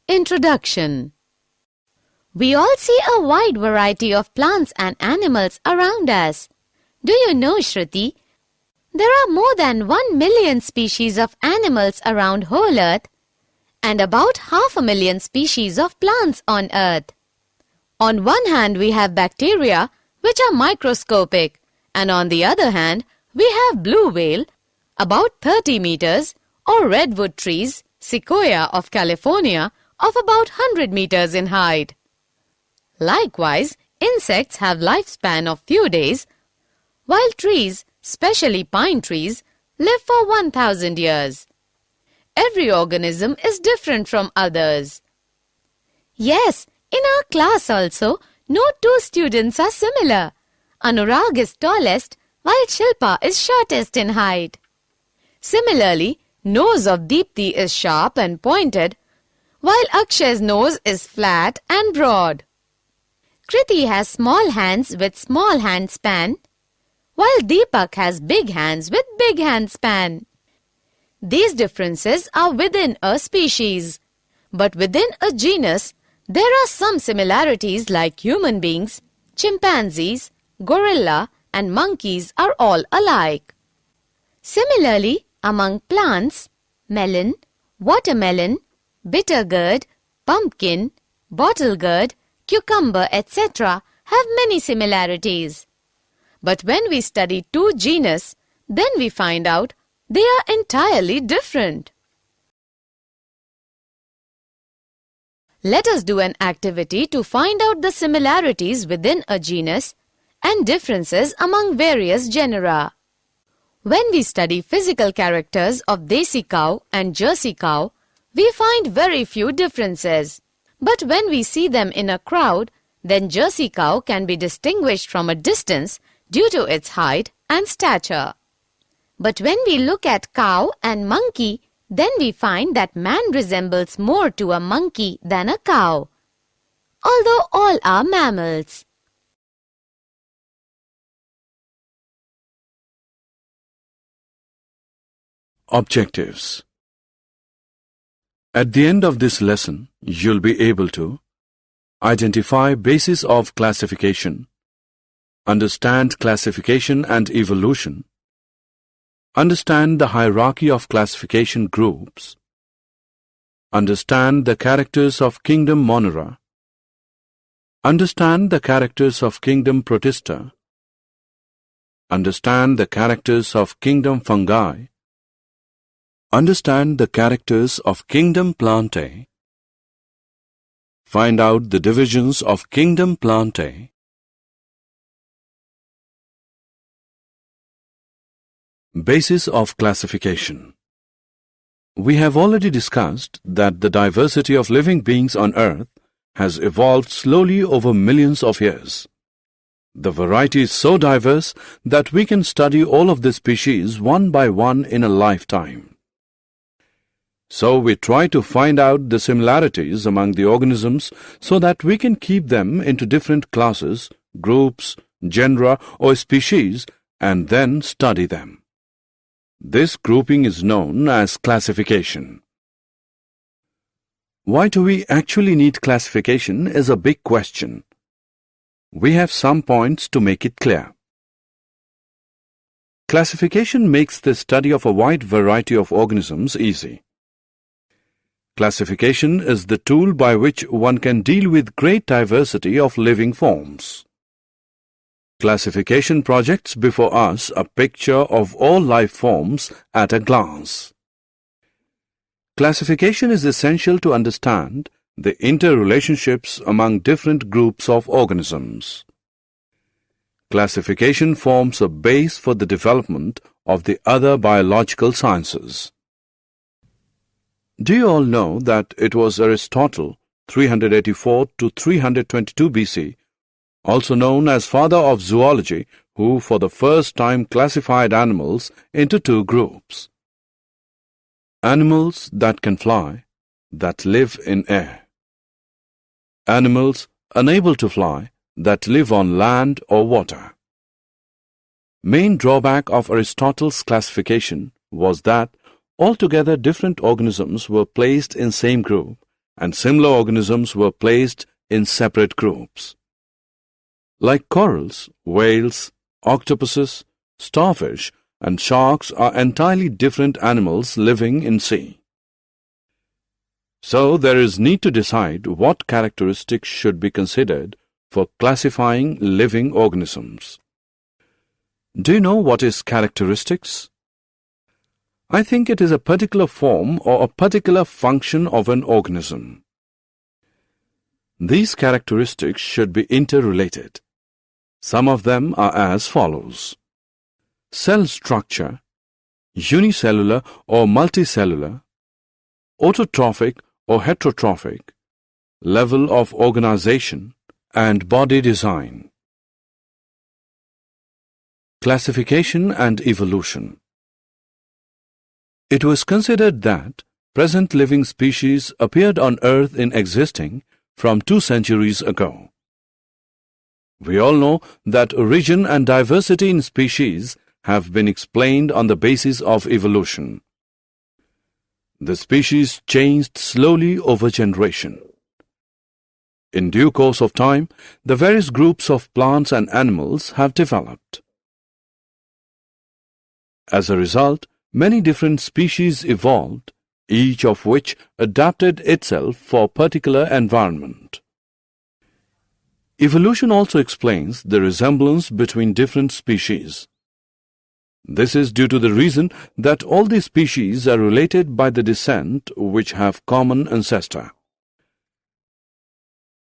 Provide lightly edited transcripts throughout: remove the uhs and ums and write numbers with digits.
Introduction. We all see a wide variety of plants and animals around us. Do you know, Shruti? There are more than 1 million species of animals around whole Earth and about 500,000 species of plants on Earth. On one hand, we have bacteria, which are microscopic, and on the other hand, we have blue whale, about 30 meters, or redwood trees, sequoia of California, of about 100 meters in height. Likewise, insects have lifespan of few days, while trees, especially pine trees, live for 1,000 years. Every organism is different from others. Yes, in our class also, no two students are similar. Anurag is tallest, while Shilpa is shortest in height. Similarly, nose of Deepthi is sharp and pointed, while Akshay's nose is flat and broad. Kriti has small hands with small hand span, while Deepak has big hands with big hand span. These differences are within a species, but within a genus, there are some similarities like human beings, chimpanzees, gorilla, and monkeys are all alike. Similarly, among plants, melon, watermelon, bitter gourd, pumpkin, bottle gourd, cucumber, etc. have many similarities. But when we study two genus, then we find out they are entirely different. Let us do an activity to find out the similarities within a genus and differences among various genera. When we study physical characters of Desi cow and Jersey cow, we find very few differences. But when we see them in a crowd, then Jersey cow can be distinguished from a distance due to its height and stature. But when we look at cow and monkey, then we find that man resembles more to a monkey than a cow, although all are mammals. Objectives. At the end of this lesson, you'll be able to identify basis of classification, understand classification and evolution, understand the hierarchy of classification groups, understand the characters of kingdom Monera, understand the characters of kingdom Protista, understand the characters of kingdom Fungi, understand the characters of kingdom Plantae, find out the divisions of kingdom Plantae, basis of classification. We have already discussed that the diversity of living beings on Earth has evolved slowly over millions of years. The variety is so diverse that we can study all of the species one by one in a lifetime. So we try to find out the similarities among the organisms so that we can keep them into different classes, groups, genera or species and then study them. This grouping is known as classification. Why do we actually need classification is a big question. We have some points to make it clear. Classification makes the study of a wide variety of organisms easy. Classification is the tool by which one can deal with great diversity of living forms. Classification projects before us a picture of all life forms at a glance. Classification is essential to understand the interrelationships among different groups of organisms. Classification forms a base for the development of the other biological sciences. Do you all know that it was Aristotle, 384 to 322 BC, also known as father of zoology, who for the first time classified animals into two groups? Animals that can fly, that live in air. Animals unable to fly, that live on land or water. Main drawback of Aristotle's classification was that altogether different organisms were placed in same group and similar organisms were placed in separate groups. Like corals, whales, octopuses, starfish, and sharks are entirely different animals living in sea. So there is need to decide what characteristics should be considered for classifying living organisms. Do you know what is characteristics? I think it is a particular form or a particular function of an organism. These characteristics should be interrelated. Some of them are as follows: cell structure, unicellular or multicellular, autotrophic or heterotrophic, level of organization, and body design. Classification and evolution. It was considered that present living species appeared on Earth in existing from 2 centuries ago. We all know that origin and diversity in species have been explained on the basis of evolution. The species changed slowly over generation. In due course of time, the various groups of plants and animals have developed. As a result, many different species evolved, each of which adapted itself for a particular environment. Evolution also explains the resemblance between different species. This is due to the reason that all these species are related by the descent which have common ancestor.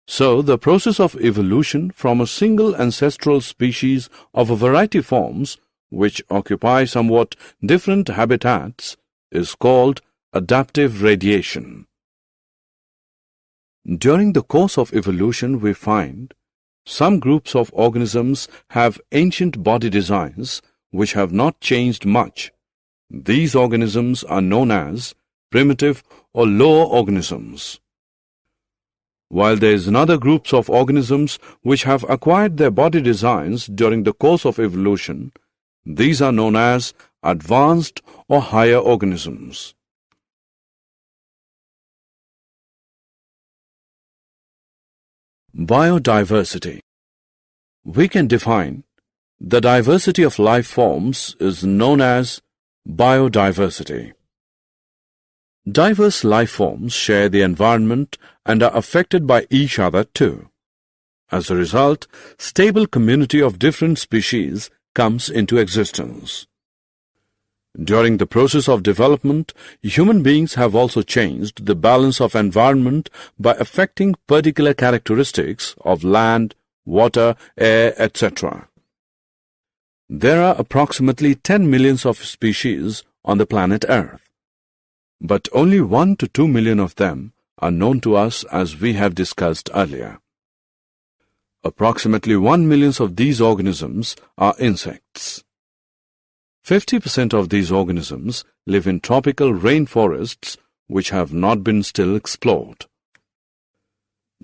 So, the process of evolution from a single ancestral species of a variety of forms which occupy somewhat different habitats is called adaptive radiation. During the course of evolution, we find some groups of organisms have ancient body designs which have not changed much. These organisms are known as primitive or lower organisms. While there is another groups of organisms which have acquired their body designs during the course of evolution, these are known as advanced or higher organisms. Biodiversity. We can define the diversity of life forms is known as biodiversity. Diverse life forms share the environment and are affected by each other too. As a result, stable community of different species comes into existence. During the process of development, human beings have also changed the balance of environment by affecting particular characteristics of land, water, air, etc. There are approximately 10 million of species on the planet Earth, but only 1 to 2 million of them are known to us, as we have discussed earlier. Approximately 1 million of these organisms are insects. 50% of these organisms live in tropical rainforests which have not been still explored.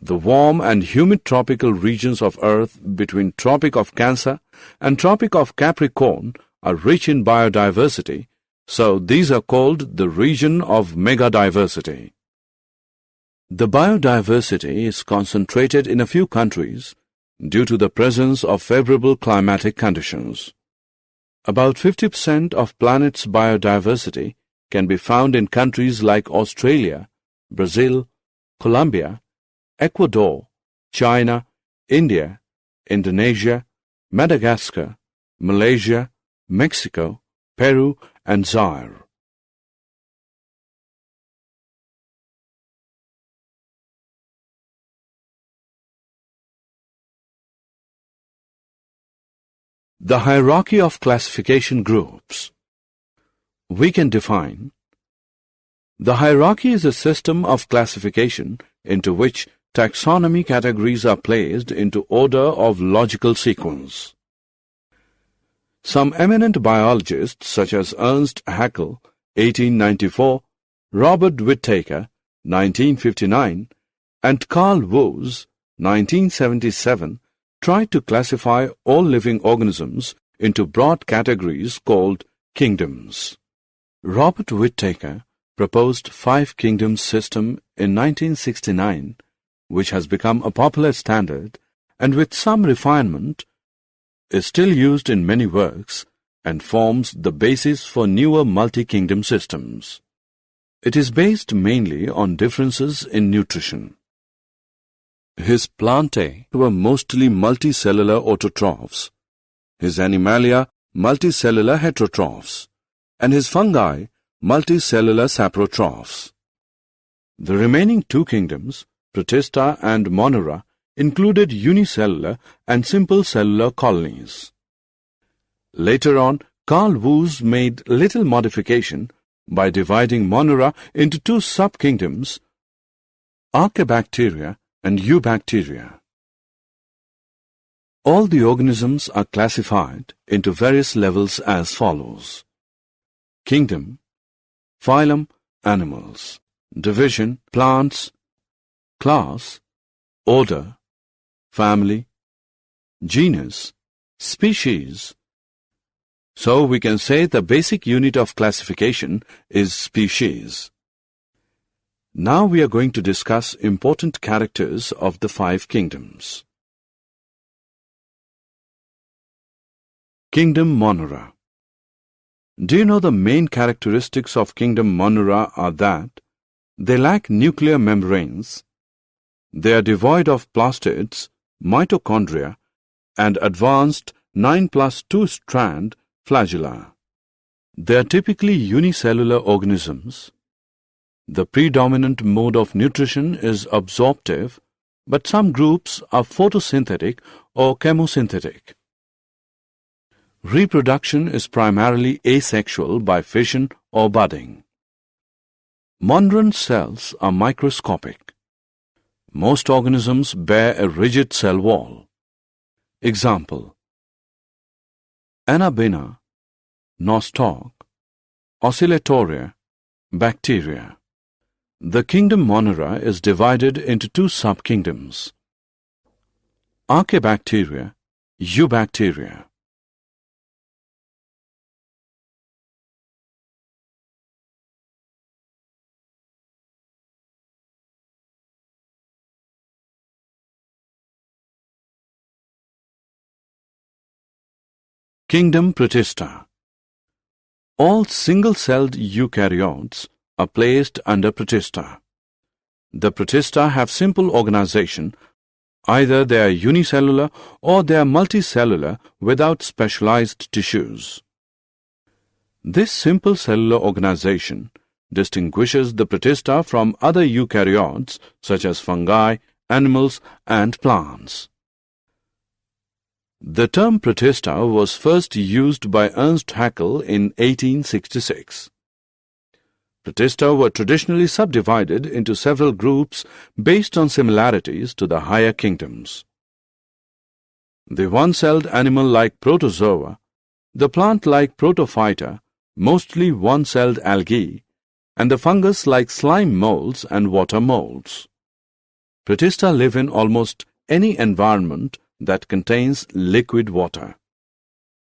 The warm and humid tropical regions of Earth between Tropic of Cancer and Tropic of Capricorn are rich in biodiversity, so these are called the region of megadiversity. The biodiversity is concentrated in a few countries due to the presence of favorable climatic conditions. About 50% of planet's biodiversity can be found in countries like Australia, Brazil, Colombia, Ecuador, China, India, Indonesia, Madagascar, Malaysia, Mexico, Peru, and Zaire. The hierarchy of classification groups. We can define: the hierarchy is a system of classification into which taxonomy categories are placed into order of logical sequence. Some eminent biologists such as Ernst Haeckel, 1894, Robert Whittaker, 1959, and Carl Woese, 1977, tried to classify all living organisms into broad categories called kingdoms. Robert Whittaker proposed Five Kingdoms system in 1969, which has become a popular standard and with some refinement is still used in many works and forms the basis for newer multi-kingdom systems. It is based mainly on differences in nutrition. His plantae were mostly multicellular autotrophs, his animalia multicellular heterotrophs, and his fungi multicellular saprotrophs. The remaining two kingdoms, Protista and Monera, included unicellular and simple cellular colonies. Later on, Carl Woese made little modification by dividing Monera into two sub-kingdoms, Archaebacteria and Eubacteria. All the organisms are classified into various levels as follows: Kingdom, Phylum, Animals, Division, Plants, Class, Order, Family, Genus, Species. So we can say the basic unit of classification is species. Now we are going to discuss important characters of the five kingdoms. Kingdom Monera. Do you know the main characteristics of Kingdom Monera are that they lack nuclear membranes, they are devoid of plastids, mitochondria, and advanced 9+2 strand flagella. They are typically unicellular organisms. The predominant mode of nutrition is absorptive, but some groups are photosynthetic or chemosynthetic. Reproduction is primarily asexual by fission or budding. Monran cells are microscopic. Most organisms bear a rigid cell wall. Example: Anabaena, nostoc, oscillatoria, bacteria. The kingdom Monera is divided into two sub-kingdoms: Archaebacteria, Eubacteria. Kingdom Protista. All single-celled eukaryotes are placed under Protista. The Protista have simple organization. Either they are unicellular or they are multicellular without specialized tissues. This simple cellular organization distinguishes the Protista from other eukaryotes such as fungi, animals, and plants. The term Protista was first used by Ernst Haeckel in 1866. Protista were traditionally subdivided into several groups based on similarities to the higher kingdoms. The one-celled animal-like protozoa, the plant-like protophyta, mostly one-celled algae, and the fungus-like slime molds and water molds. Protista live in almost any environment that contains liquid water.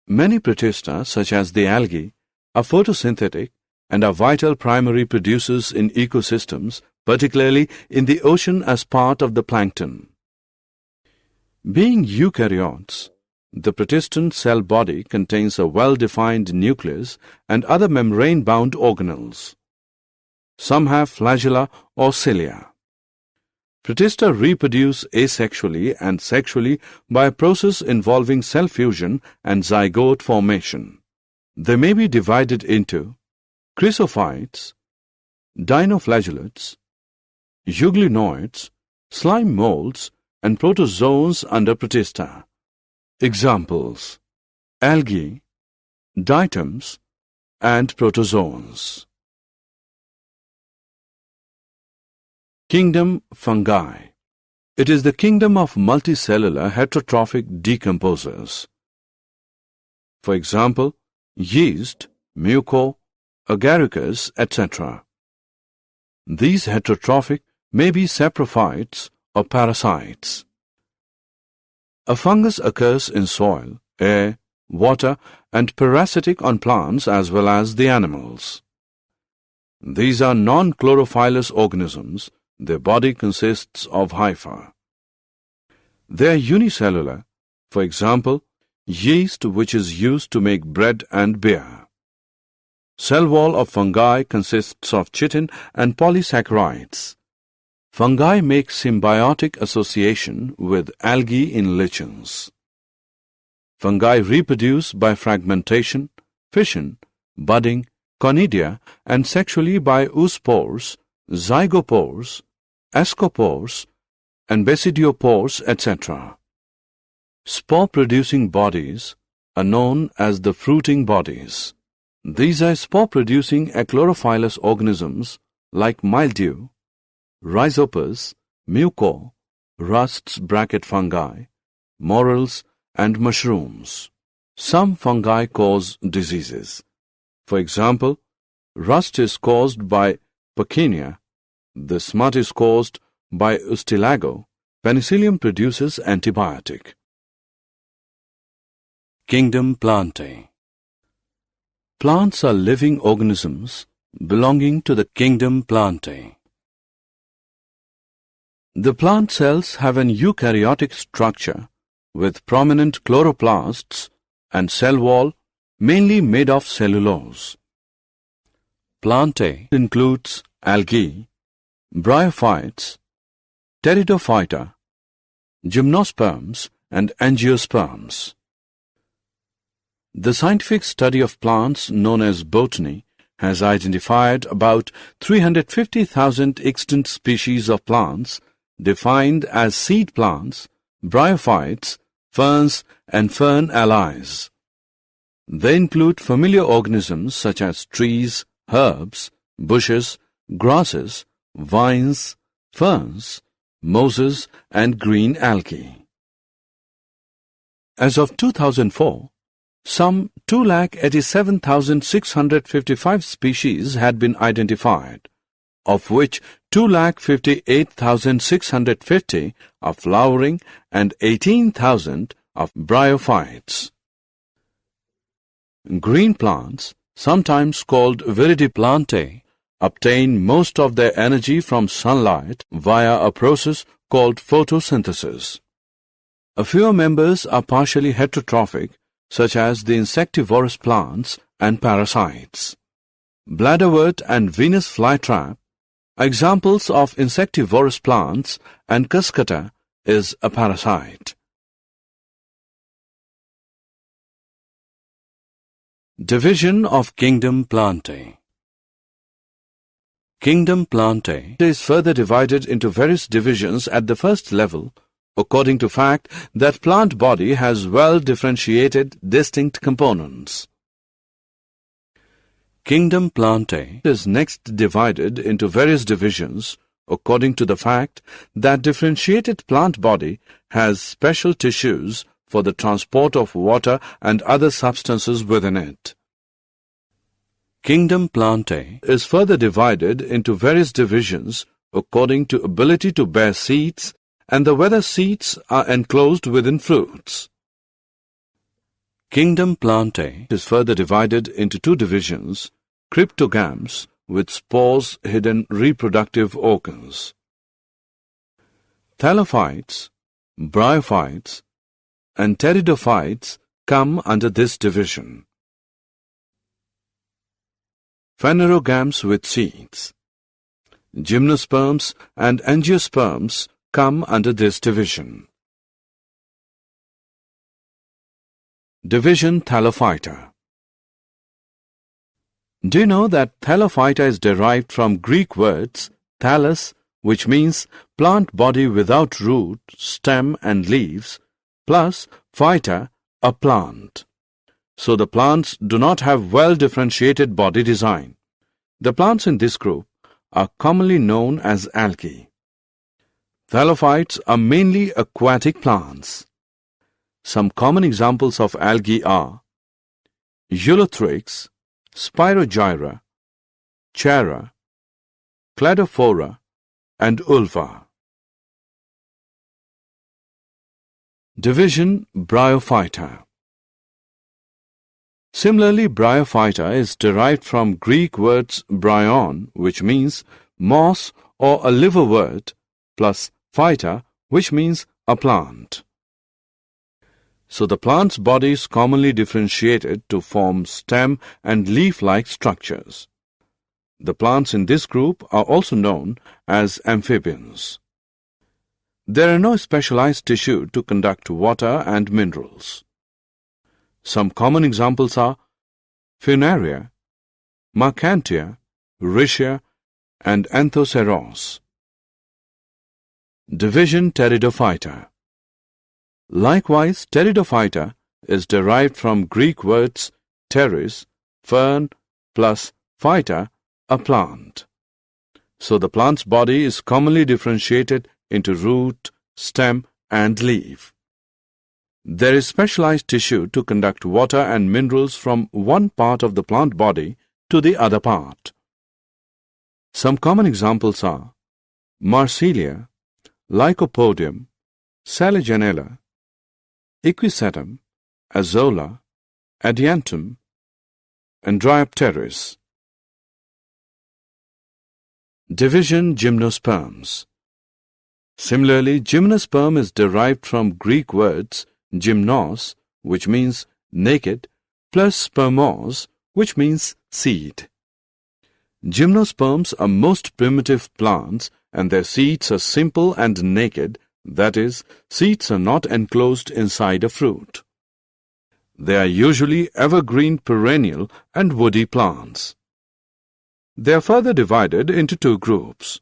Many Protista, such as the algae, are photosynthetic and are vital primary producers in ecosystems, particularly in the ocean as part of the plankton. Being eukaryotes, the Protistan cell body contains a well-defined nucleus and other membrane-bound organelles. Some have flagella or cilia. Protista reproduce asexually and sexually by a process involving cell fusion and zygote formation. They may be divided into chrysophytes, dinoflagellates, euglenoids, slime molds, and protozoans under Protista. Examples: algae, diatoms, and protozoans. Kingdom Fungi. It is the kingdom of multicellular heterotrophic decomposers. For example, yeast, muco, agaricus, etc. These heterotrophic may be saprophytes or parasites. A fungus occurs in soil, air, water, and parasitic on plants as well as the animals. These are non-chlorophyllous organisms. Their body consists of hypha. They are unicellular. For example, yeast, which is used to make bread and beer. Cell wall of fungi consists of chitin and polysaccharides. Fungi make symbiotic association with algae in lichens. Fungi reproduce by fragmentation, fission, budding, conidia, and sexually by oospores, zygopores, ascospores, and basidiopores, etc. Spore-producing bodies are known as the fruiting bodies. These are spore-producing achlorophyllous organisms like mildew, rhizopus, muco, rusts fungi, morels, and mushrooms. Some fungi cause diseases. For example, rust is caused by Puccinia, the smut is caused by Ustilago. Penicillium produces antibiotic. Kingdom Plantae. Plants are living organisms belonging to the kingdom Plantae. The plant cells have an eukaryotic structure with prominent chloroplasts and cell wall mainly made of cellulose. Plantae includes algae, bryophytes, pteridophyta, gymnosperms, and angiosperms. The scientific study of plants known as botany has identified about 350,000 extant species of plants defined as seed plants, bryophytes, ferns, and fern allies. They include familiar organisms such as trees, herbs, bushes, grasses, vines, ferns, mosses, and green algae. As of 2004, some 287,655 species had been identified, of which 258,650 are flowering and 18,000 of bryophytes. Green plants, sometimes called viridiplantae, obtain most of their energy from sunlight via a process called photosynthesis. A few members are partially heterotrophic, such as the insectivorous plants and parasites. Bladderwort and Venus flytrap are examples of insectivorous plants, and cuscuta is a parasite. Division of Kingdom Plantae. Kingdom Plantae is further divided into various divisions at the first level, according to fact that plant body has well-differentiated distinct components. Kingdom Plantae is next divided into various divisions according to the fact that differentiated plant body has special tissues for the transport of water and other substances within it. Kingdom Plantae is further divided into various divisions according to ability to bear seeds and whether seeds are enclosed within fruits. Kingdom Plantae is further divided into two divisions, cryptogams with spores hidden reproductive organs. Thallophytes, bryophytes, and pteridophytes come under this division. Phanerogams with seeds. Gymnosperms and angiosperms come under this division. Division Thallophyta. Do you know that Thallophyta is derived from Greek words thallus, which means plant body without root, stem and leaves, plus phyta, a plant. So the plants do not have well-differentiated body design. The plants in this group are commonly known as algae. Thallophytes are mainly aquatic plants. Some common examples of algae are Eulothrix, Spirogyra, Chara, Cladophora, and Ulva. Division Bryophyta. Similarly, bryophyta is derived from Greek words bryon, which means moss or a liverwort, plus phyta, which means a plant. So the plant's body is commonly differentiated to form stem and leaf-like structures. The plants in this group are also known as amphibians. There are no specialized tissue to conduct water and minerals. Some common examples are Funaria, Marchantia, Rhytia, and Anthoceros. Division Pteridophyta. Likewise, Pteridophyta is derived from Greek words pteris, fern, plus phyta, a plant. So the plant's body is commonly differentiated into root, stem, and leaf. There is specialized tissue to conduct water and minerals from one part of the plant body to the other part. Some common examples are Marsilia, Lycopodium, Saligenella, Equisetum, Azolla, Adiantum, and Dryopteris. Division Gymnosperms. Similarly, gymnosperm is derived from Greek words gymnos, which means naked, plus spermos, which means seed. Gymnosperms are most primitive plants and their seeds are simple and naked, that is, seeds are not enclosed inside a fruit. They are usually evergreen perennial and woody plants. They are further divided into two groups.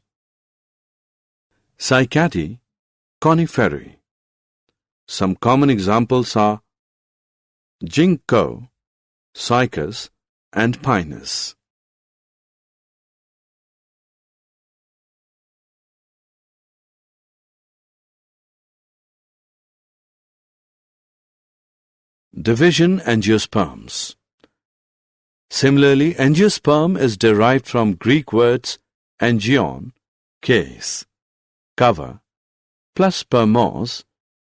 Cycadae, Coniferae. Some common examples are ginkgo, cycas, and pinus. Division Angiosperms. Similarly, angiosperm is derived from Greek words angion, case, cover, plus spermos,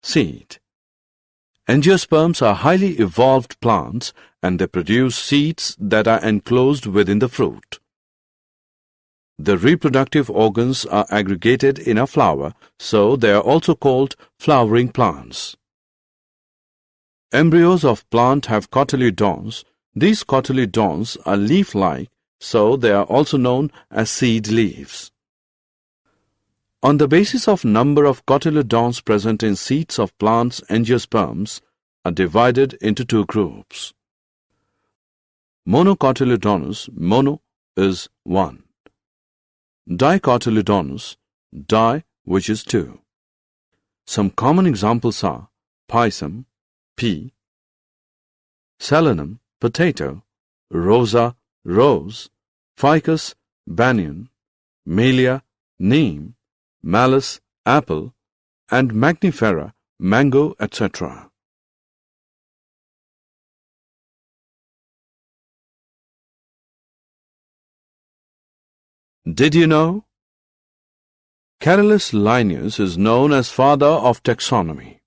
seed. Angiosperms are highly evolved plants and they produce seeds that are enclosed within the fruit. The reproductive organs are aggregated in a flower, so they are also called flowering plants. Embryos of plant have cotyledons. These cotyledons are leaf-like, so they are also known as seed leaves. On the basis of number of cotyledons present in seeds of plants, angiosperms are divided into two groups. Monocotyledonous, mono is 1. Dicotyledonous, di, which is 2. Some common examples are pisum, pea, solanum, potato, rosa, rose, ficus, banyan, melia, neem, malus, apple, and magnifera, mango, etc. Did you know? Carolus Linnaeus is known as father of taxonomy.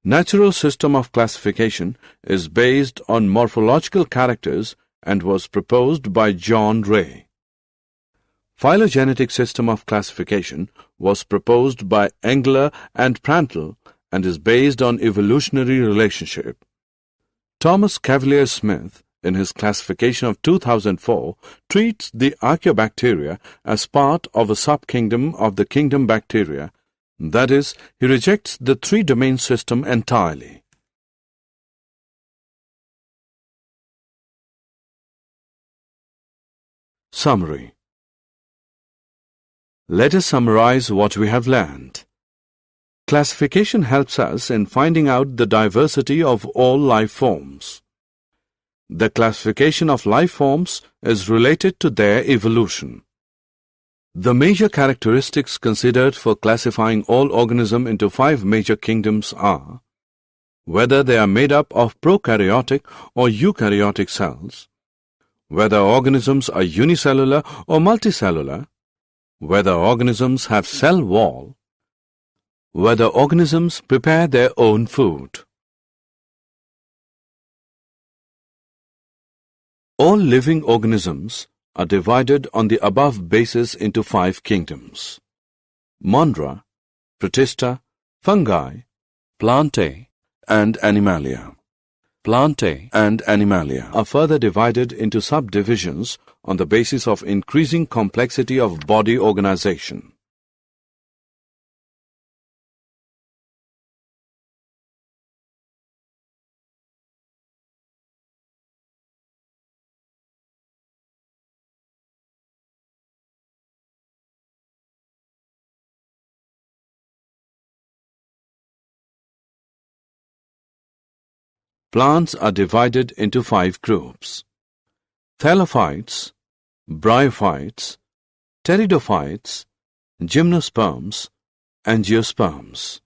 Natural system of classification is based on morphological characters and was proposed by John Ray. Phylogenetic system of classification was proposed by Engler and Prantl and is based on evolutionary relationship. Thomas Cavalier Smith, in his classification of 2004, treats the Archaeobacteria as part of a subkingdom of the kingdom Bacteria. That is, he rejects the three-domain system entirely. Summary. Let us summarize what we have learned. Classification helps us in finding out the diversity of all life forms. The classification of life forms is related to their evolution. The major characteristics considered for classifying all organisms into 5 major kingdoms are whether they are made up of prokaryotic or eukaryotic cells, whether organisms are unicellular or multicellular, whether organisms have cell wall, whether organisms prepare their own food. All living organisms are divided on the above basis into 5 kingdoms. Monera, Protista, Fungi, Plantae, and Animalia. Plantae and Animalia are further divided into subdivisions on the basis of increasing complexity of body organization. Plants are divided into 5 groups: Thallophytes, Bryophytes, Pteridophytes, Gymnosperms, Angiosperms.